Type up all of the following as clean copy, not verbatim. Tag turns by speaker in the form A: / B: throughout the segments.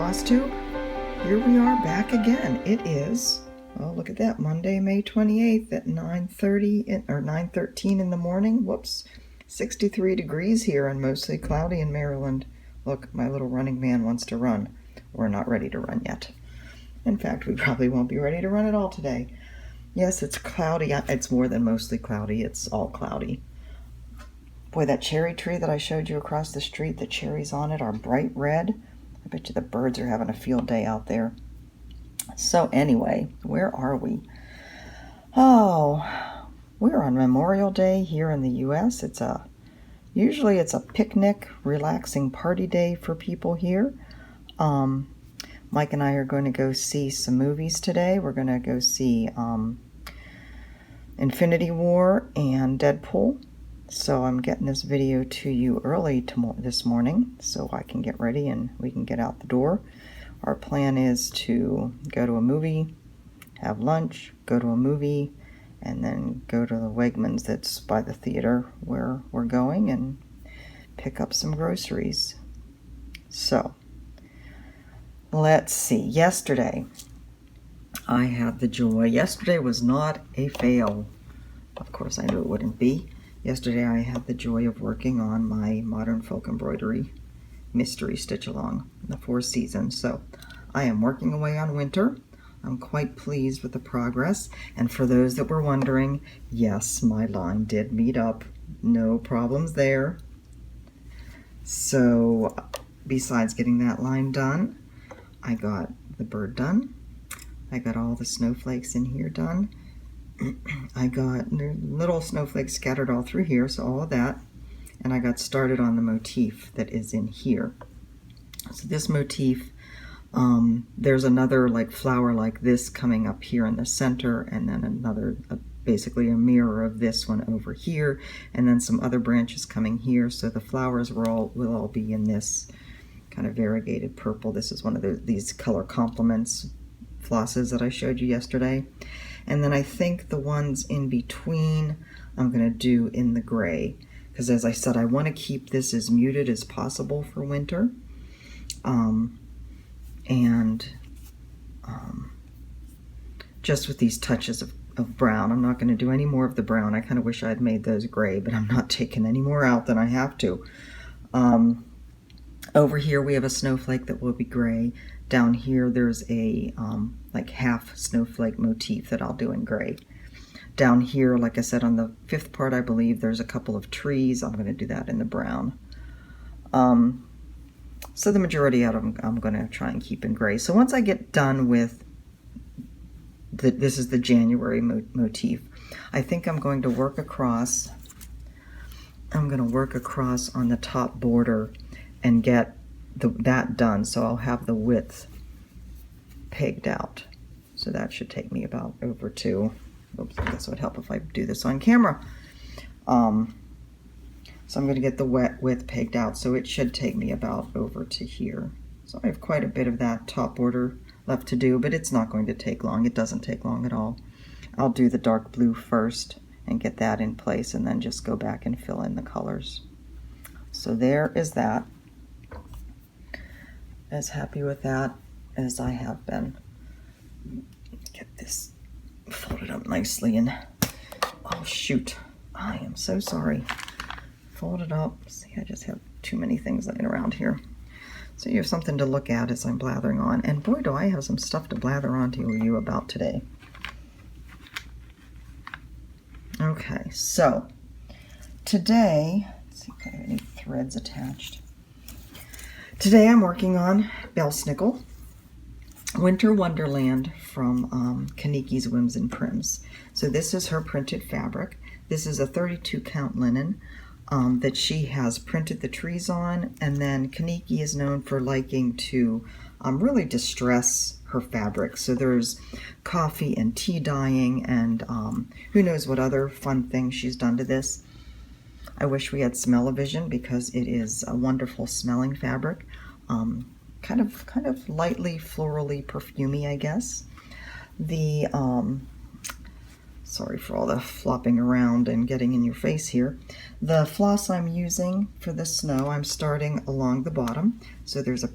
A: Flosstube. Here we are back again. It is, oh look at that, Monday, May 28th at 9:30 or 9:13 in the morning. Whoops, 63 degrees here and mostly cloudy in Maryland. Look, my little running man wants to run. We're not ready to run yet. In fact, we probably won't be ready to run at all today. Yes, it's cloudy. It's more than mostly cloudy. It's all cloudy. Boy, that cherry tree that I showed you across the street, the cherries on it are bright red. I bet you the birds are having a field day out there. So anyway, where are we? Oh, we're on Memorial Day here in the U.S. Usually it's a picnic, relaxing party day for people here. Mike and I are going to go see some movies today. We're going to go see Infinity War and Deadpool. So I'm getting this video to you early this morning so I can get ready and we can get out the door. Our plan is to go to a movie, have lunch, go to a movie, and then go to the Wegmans that's by the theater where we're going and pick up some groceries. So, let's see. Yesterday, I had the joy. Yesterday was not a fail. Of course, I knew it wouldn't be. Yesterday I had the joy of working on my Modern Folk Embroidery Mystery Stitch Along, the 4 seasons. So I am working away on winter. I'm quite pleased with the progress. And for those that were wondering, yes, my line did meet up. No problems there. So besides getting that line done, I got the bird done. I got all the snowflakes in here done. I got little snowflakes scattered all through here, so all of that. And I got started on the motif that is in here. So this motif, there's another like flower like this coming up here in the center, and then another, basically a mirror of this one over here, and then some other branches coming here. So the flowers will all be in this kind of variegated purple. This is one of these color complements flosses that I showed you yesterday. And then I think the ones in between I'm going to do in the gray, because as I said, I want to keep this as muted as possible for winter. Just with these touches of brown. I'm not going to do any more of the brown. I kind of wish I had made those gray, but I'm not taking any more out than I have to. Over here we have a snowflake that will be gray. Down here there's a like half snowflake motif that I'll do in gray. Down here, like I said, on the 5th part, I believe there's a couple of trees. I'm going to do that in the brown. So the majority of them I'm going to try and keep in gray. So once I get done with this is the January motif, I think I'm going to work across. I'm going to work across on the top border and get that done. So I'll have the width pegged out. So that should take me about over to, oops, I guess it would help if I do this on camera. So I'm going to get the width pegged out, so it should take me about over to here. So I have quite a bit of that top border left to do, but it's not going to take long. It doesn't take long at all. I'll do the dark blue first and get that in place, and then just go back and fill in the colors. So there is that. As happy with that as I have been. Get this folded up nicely and, oh shoot, I am so sorry. Fold it up. See, I just have too many things laying around here. So you have something to look at as I'm blathering on. And boy, do I have some stuff to blather on to you about today. Okay, so today, let's see if I have any threads attached. Today I'm working on Belsnickel, Winter Wonderland from Kaniki's Whims and Prims. So this is her printed fabric. This is a 32 count linen that she has printed the trees on, and then Kaniki is known for liking to really distress her fabric. So there's coffee and tea dyeing and who knows what other fun things she's done to this. I wish we had smell-o-vision because it is a wonderful smelling fabric. Kind of lightly florally perfumey, I guess. The sorry for all the flopping around and getting in your face here. The floss I'm using for the snow, I'm starting along the bottom. So there's a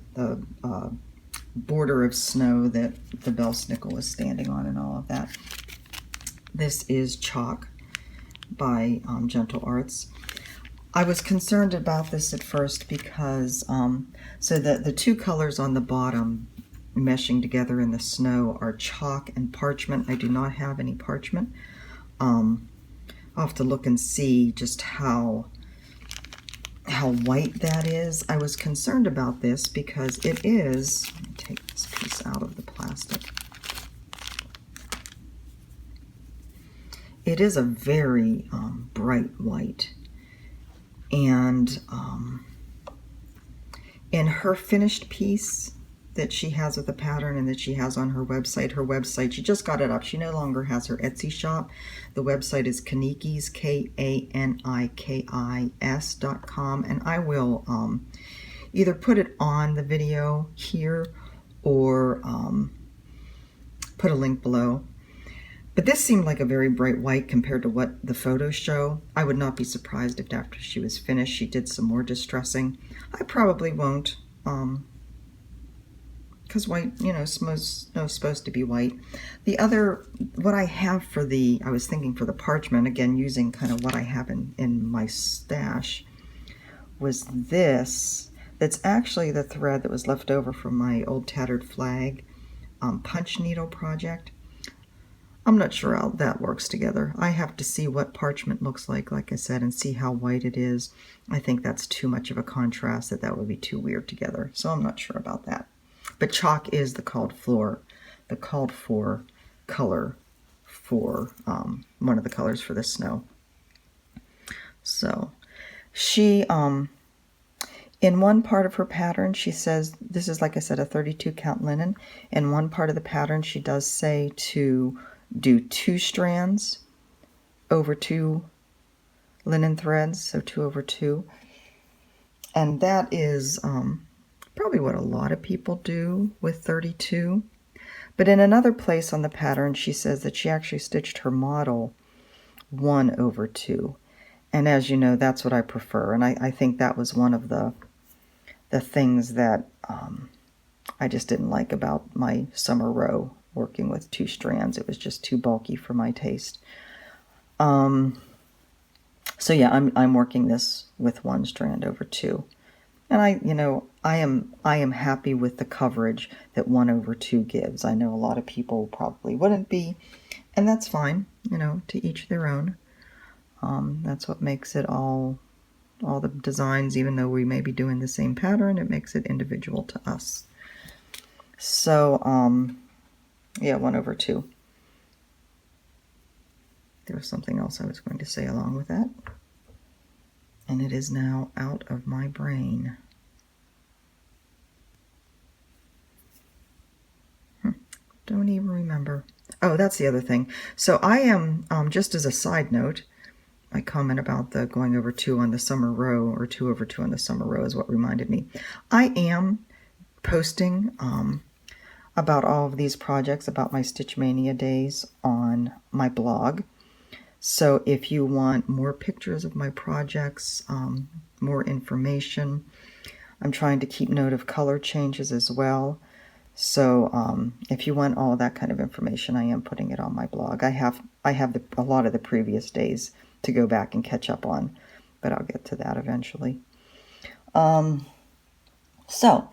A: border of snow that the Belsnickel is standing on and all of that. This is Chalk by Gentle Arts. I was concerned about this at first because, so the two colors on the bottom meshing together in the snow are chalk and parchment. I do not have any parchment. I'll have to look and see just how white that is. I was concerned about this because it is, let me take this piece out of the plastic. It is a very bright white. And in her finished piece that she has with the pattern and that she has on her website, she just got it up. She no longer has her Etsy shop. The website is Kanikis, KANIKIS.com, and I will either put it on the video here or put a link below. But this seemed like a very bright white compared to what the photos show. I would not be surprised if after she was finished she did some more distressing. I probably won't, because white, you know, is supposed to be white. The other, what I have for the, I was thinking for the parchment, again using kind of what I have in my stash, was this. That's actually the thread that was left over from my old tattered flag punch needle project. I'm not sure how that works together. I have to see what parchment looks like I said, and see how white it is. I think that's too much of a contrast, that would be too weird together. So I'm not sure about that. But chalk is the called for color for one of the colors for the snow. So she, in one part of her pattern, she says, this is, like I said, a 32 count linen. In one part of the pattern, she does say to do 2 strands over 2 linen threads, so 2 over 2. And that is probably what a lot of people do with 32. But in another place on the pattern, she says that she actually stitched her model 1 over 2. And as you know, that's what I prefer. And I think that was one of the things that I just didn't like about my summer row, working with 2 strands. It was just too bulky for my taste. So yeah, I'm working this with 1 strand over 2. And I am happy with the coverage that 1 over 2 gives. I know a lot of people probably wouldn't be, and that's fine, to each their own. That's what makes it all the designs, even though we may be doing the same pattern, it makes it individual to us. So, yeah, 1 over 2. There was something else I was going to say along with that, and it is now out of my brain. Don't even remember. Oh, that's the other thing. So I am, just as a side note, my comment about the going over 2 on the summer row, or 2 over 2 on the summer row, is what reminded me. I am posting about all of these projects, about my Stitch Mania days, on my blog. So if you want more pictures of my projects, more information, I'm trying to keep note of color changes as well. So if you want all that kind of information, I am putting it on my blog. I have a lot of the previous days to go back and catch up on, but I'll get to that eventually. So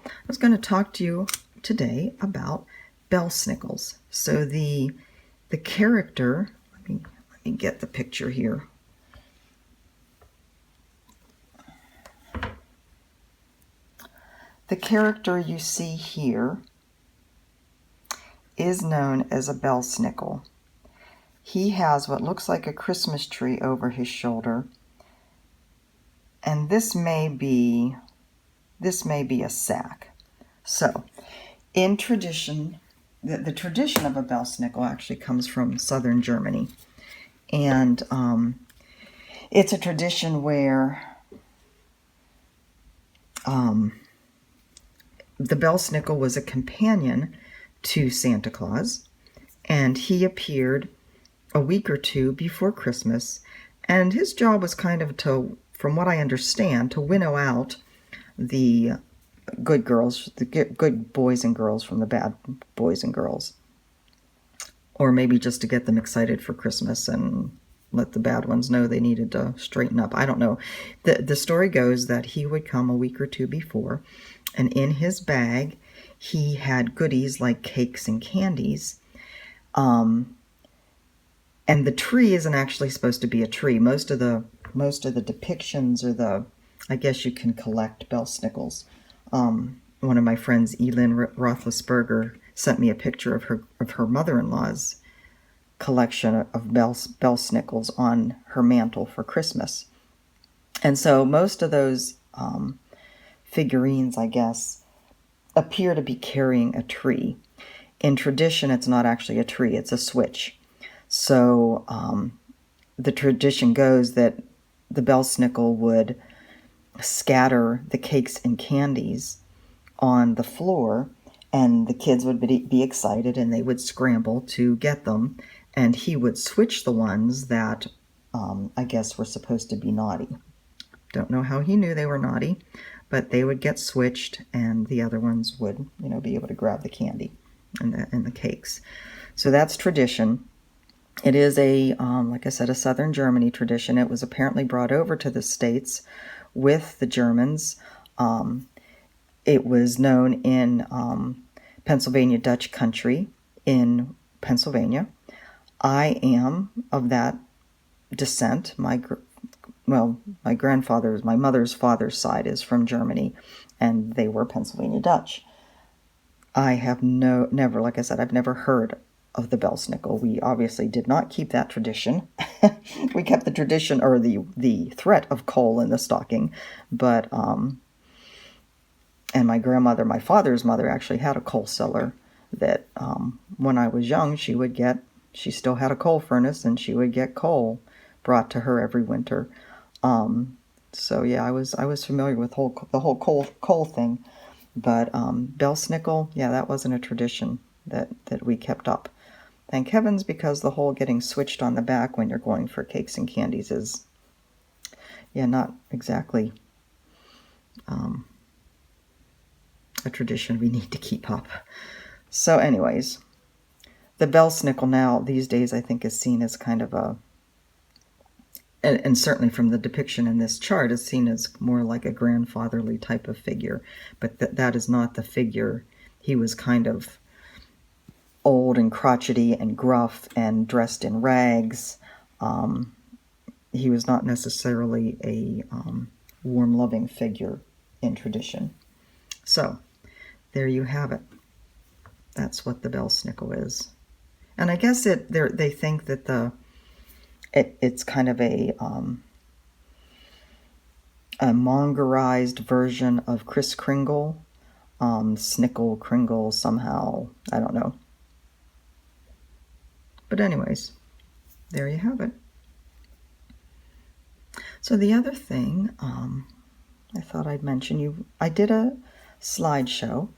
A: I was going to talk to you today about Belsnickels. So the character, let me get the picture here. The character you see here is known as a Belsnickel. He has what looks like a Christmas tree over his shoulder, and this may be a sack. So, in tradition, the tradition of a Belsnickel actually comes from southern Germany, and it's a tradition where the Belsnickel was a companion to Santa Claus, and he appeared a week or 2 before Christmas, and his job was kind of to, from what I understand, to winnow out the good girls, the good boys and girls from the bad boys and girls. Or maybe just to get them excited for Christmas and let the bad ones know they needed to straighten up. I don't know. The story goes that he would come a week or two before, and in his bag he had goodies like cakes and candies. And the tree isn't actually supposed to be a tree. Most of the depictions are I guess you can collect Belsnickels. One of my friends, Elin Roethlisberger, sent me a picture of her mother-in-law's collection of Belsnickels on her mantle for Christmas. And so most of those figurines, I guess, appear to be carrying a tree. In tradition, it's not actually a tree, it's a switch. So the tradition goes that the Belsnickel would scatter the cakes and candies on the floor, and the kids would be excited and they would scramble to get them, and he would switch the ones that I guess were supposed to be naughty. Don't know how he knew they were naughty, but they would get switched and the other ones would, be able to grab the candy and the cakes. So that's tradition. It is like I said, a southern Germany tradition. It was apparently brought over to the States with the Germans. It was known in Pennsylvania Dutch country in Pennsylvania. I am of that descent. My mother's father's side is from Germany, and they were Pennsylvania Dutch. I have never, like I said, I've never heard of the Belsnickel. We obviously did not keep that tradition. We kept the tradition, or the threat of coal in the stocking, but and my grandmother, my father's mother, actually had a coal cellar that when I was young, she still had a coal furnace, and she would get coal brought to her every winter. So yeah, I was familiar with the whole coal thing, but Belsnickel, yeah, that wasn't a tradition that we kept up. Thank heavens, because the whole getting switched on the back when you're going for cakes and candies is, yeah, not exactly a tradition we need to keep up. So anyways, the Belsnickel now these days I think is seen as kind of and certainly from the depiction in this chart, is seen as more like a grandfatherly type of figure. But that is not the figure. He was kind of old and crotchety and gruff and dressed in rags. He was not necessarily a warm, loving figure in tradition. So there you have it. That's what the Belsnickel is. And I guess they think that it's kind of a mongerized version of Kris Kringle, Snickle, Kringle, somehow, I don't know. But anyways, there you have it. So the other thing I thought I'd mention, I did a slideshow.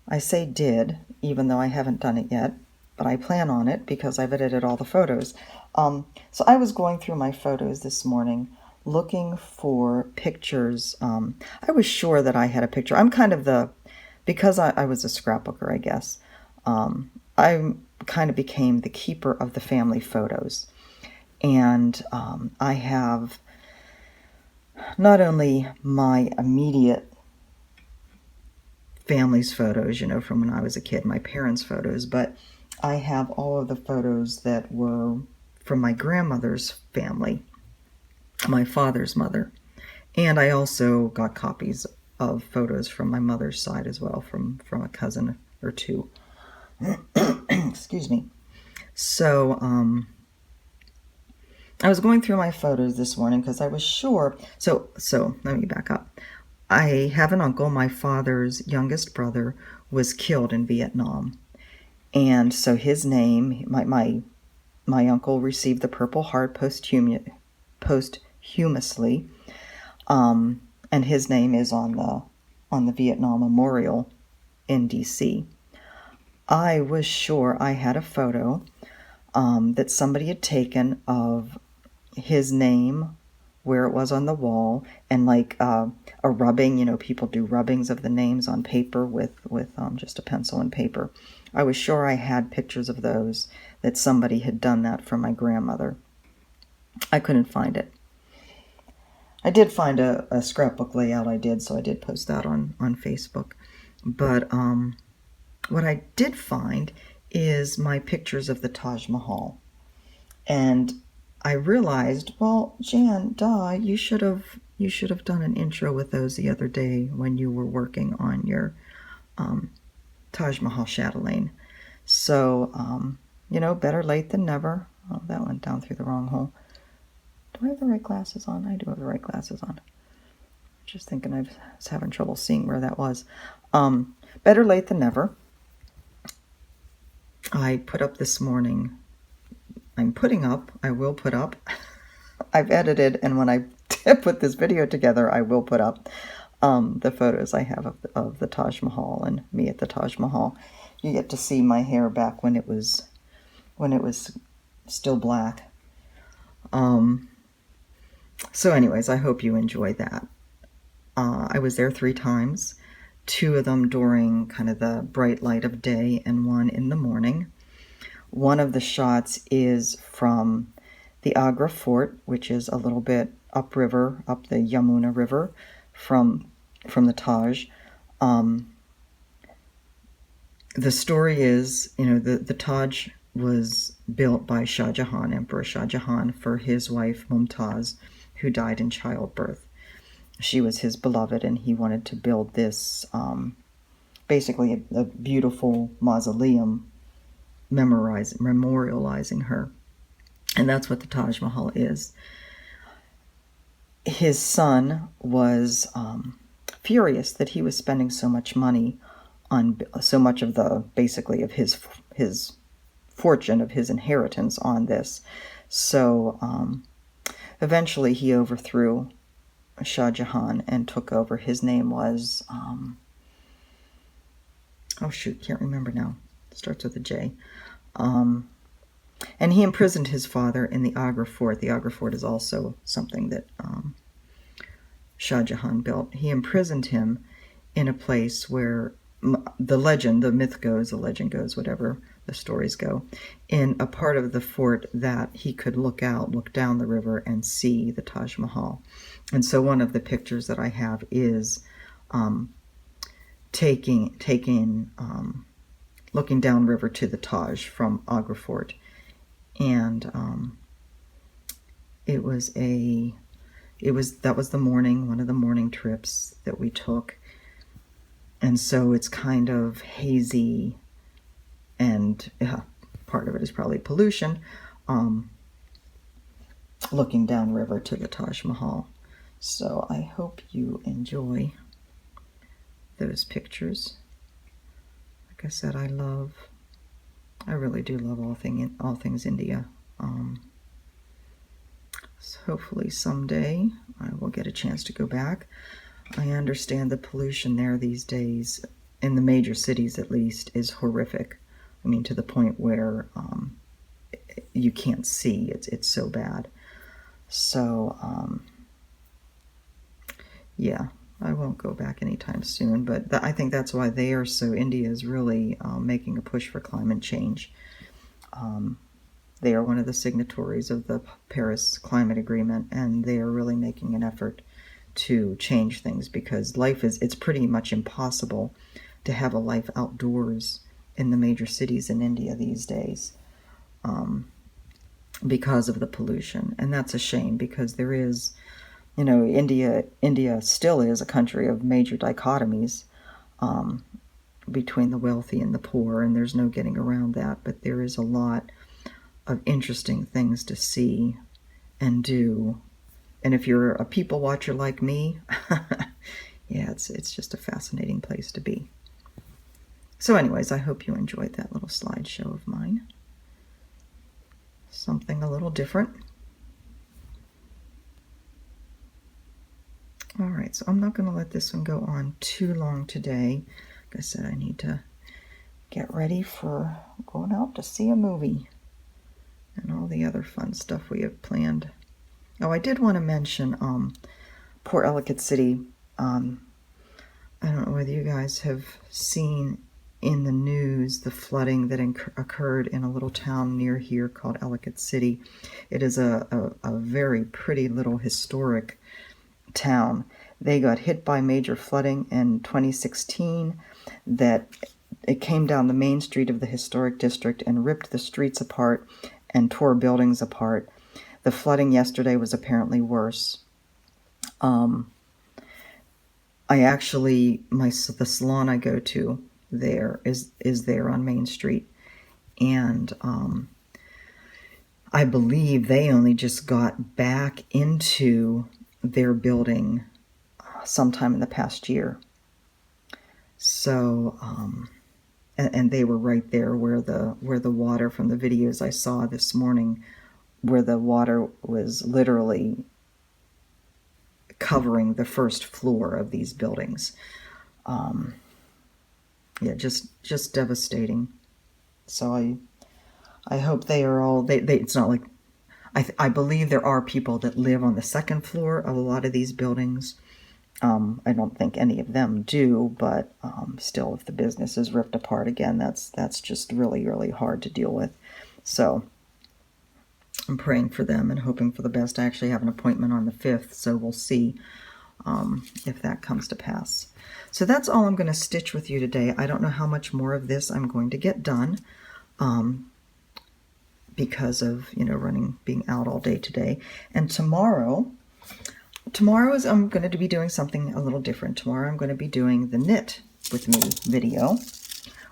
A: I say did, even though I haven't done it yet, but I plan on it because I've edited all the photos. So I was going through my photos this morning looking for pictures. I was sure that I had a picture. I'm kind of because I was a scrapbooker, I guess, I kind of became the keeper of the family photos. And I have not only my immediate family's photos, from when I was a kid, my parents' photos, but I have all of the photos that were from my grandmother's family, my father's mother. And I also got copies of photos from my mother's side as well, from a cousin or two. Excuse me. So I was going through my photos this morning because I was sure. So let me back up. I have an uncle. My father's youngest brother was killed in Vietnam, and so his name, my uncle received the Purple Heart posthumously, and his name is on the Vietnam Memorial in D.C. I was sure I had a photo that somebody had taken of his name where it was on the wall, and like a rubbing, you know, people do rubbings of the names on paper with just a pencil and paper. I was sure I had pictures of those, that somebody had done that for my grandmother. I couldn't find it. I did find a scrapbook layout I did, so I did post that on Facebook. But what I did find is my pictures of the Taj Mahal. And I realized, well, Jan, you should have done an intro with those the other day when you were working on your Taj Mahal chatelaine. So, you know, better late than never. Oh, that went down through the wrong hole. Do I have the right glasses on? I do have the right glasses on. Just thinking I was having trouble seeing where that was. Better late than never. I put up this morning. I will put up. I've edited, and when I put this video together, I will put up the photos I have of the Taj Mahal and me at the Taj Mahal. You get to see my hair back when it was still black. So anyways, I hope you enjoy that. I was there 3 times, 2 of them during kind of the bright light of day and 1 in the morning. One of the shots is from the Agra Fort, which is a little bit upriver, up the Yamuna River from the Taj. The story is, you know, the Taj was built by Shah Jahan, Emperor Shah Jahan, for his wife Mumtaz, who died in childbirth. She was his beloved, and he wanted to build this, basically a beautiful mausoleum memorializing her. And that's what the Taj Mahal is. His son was furious that he was spending so much money on so much of basically of his fortune, of his inheritance on this. So eventually he overthrew Shah Jahan and took over. His name was, oh shoot, can't remember now. It starts with a J. And he imprisoned his father in the Agra Fort. The Agra Fort is also something that Shah Jahan built. He imprisoned him in a place where the legend goes, whatever the stories go, in a part of the fort that he could look down the river and see the Taj Mahal. And so one of the pictures that I have is looking downriver to the Taj from Agra Fort. And that was the morning, one of the morning trips that we took. And so it's kind of hazy, and part of it is probably pollution, looking downriver to the Taj Mahal. So I hope you enjoy those pictures. Like I said, I really do love all things India. So hopefully someday I will get a chance to go back. I understand the pollution there these days, in the major cities at least, is horrific. I mean, to the point where you can't see. It's so bad. So, yeah, I won't go back anytime soon. But I think that's why India is really making a push for climate change. They are one of the signatories of the Paris Climate Agreement, and they are really making an effort to change things, because it's pretty much impossible to have a life outdoors in the major cities in India these days because of the pollution. And that's a shame, because there is, you know, India still is a country of major dichotomies between the wealthy and the poor, and there's no getting around that. But there is a lot of interesting things to see and do. And if you're a people watcher like me, yeah, it's just a fascinating place to be. So anyways, I hope you enjoyed that little slideshow of mine. Something a little different. All right, so I'm not going to let this one go on too long today. Like I said, I need to get ready for going out to see a movie and all the other fun stuff we have planned Oh, I did want to mention Port Ellicott City. I don't know whether you guys have seen in the news the flooding that occurred in a little town near here called Ellicott City. It is a very pretty little historic town. They got hit by major flooding in 2016 that it came down the main street of the historic district and ripped the streets apart and tore buildings apart. The flooding yesterday was apparently worse. I actually, the salon I go to there is there on Main Street, and I believe they only just got back into their building sometime in the past year. So, and they were right there where the water from the videos I saw this morning, where the water was literally covering the first floor of these buildings. Yeah, just devastating. So I hope they are all, it's not like, I believe there are people that live on the second floor of a lot of these buildings. I don't think any of them do, but still, if the business is ripped apart again, that's just really, really hard to deal with. So I'm praying for them and hoping for the best. I actually have an appointment on the 5th, so we'll see if that comes to pass. So that's all I'm going to stitch with you today. I don't know how much more of this I'm going to get done because of, being out all day today. And tomorrow is, I'm going to be doing something a little different. Tomorrow I'm going to be doing the Knit With Me video,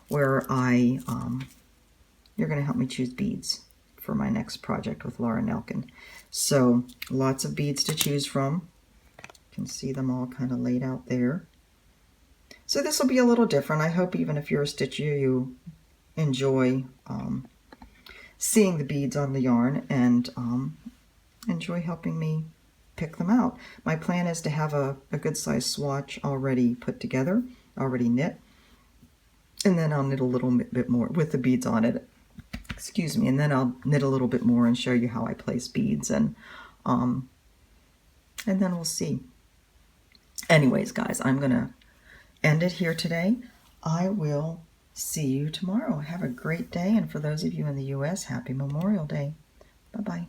A: where you're going to help me choose beads for my next project with Laura Nelkin. So lots of beads to choose from. You can see them all kind of laid out there. So this will be a little different. I hope even if you're a stitcher, you enjoy seeing the beads on the yarn and enjoy helping me pick them out. My plan is to have a good size swatch already put together, already knit, and then I'll knit a little bit more with the beads on it. Excuse me, and then I'll knit a little bit more and show you how I place beads, and then we'll see. Anyways, guys, I'm gonna end it here today. I will see you tomorrow. Have a great day, and for those of you in the U.S., happy Memorial Day. Bye-bye.